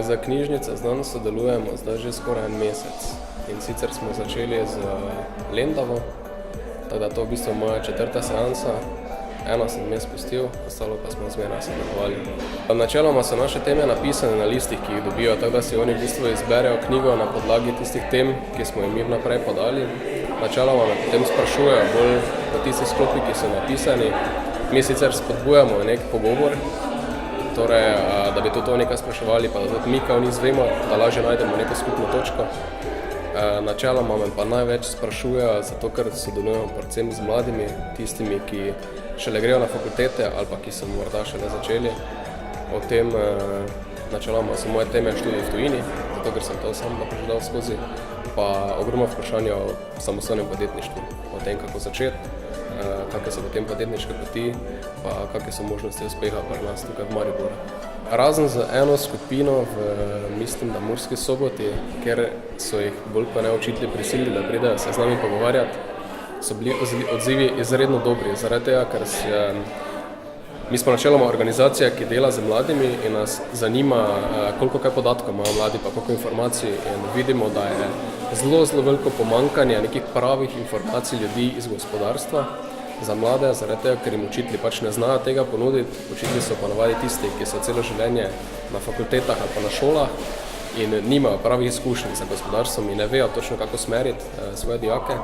Za knjižnico z nami sodelujemo zdaj že skoraj en mesec. In sicer smo začeli z Lendavo, tako da to v bistvu moja 4. seansa. Eno sem mes pustil, ostalo pa smo zmeraj sodelovali. Načeloma so naše teme napisane na listih, ki jih dobijo, tako da si oni v bistvu izberejo knjigo na podlagi tistih tem, ki smo jim vnaprej podali. Načeloma me potem sprašujejo bolj po tistih sklopih, ki so napisani. Mi sicer spodbujamo nek pogovor, torej, da bi to nekaj spraševali, pa da tudi mi, kao njih zvemo, da lažje najdemo neko skupno točko. Načeloma me pa največ sprašujejo, zato ker sodelujemo predvsem z mladimi, tistimi, ki šele grejo na fakultete ali pa ki so morda šele začeli. O tem načeloma so moje teme študij v tujini, zato ker sem to sam preživljal skozi, pa ogromno vprašanje o samostojnem podjetništvu, o tem, kako začeti, kakve so potem podjetniške poti, pa kakve so možnosti uspeha pri nas tukaj v Mariboru. Razen z eno skupino mislim, da Murski Soboti, kjer so jih bolj pa ne učitelji prisilili, da pridejo se z nami pogovarjati, so bili odzivi izredno dobri, zaradi tega, ker mi smo načeloma organizacija, ki dela z mladimi in nas zanima, koliko kaj podatkov imajo mladi, pa koliko informacij, in vidimo, da je zelo veliko pomanjkanje nekih pravih informacij ljudi iz gospodarstva za mlade, zaradi tega, ker jim učitelji pač ne znajo tega ponuditi. Učitelji so pa navadi tisti, ki so celo življenje na fakultetah ali pa na šolah in nimajo pravih izkušenj za gospodarstvom in ne vejo točno, kako smeriti svoje dijake.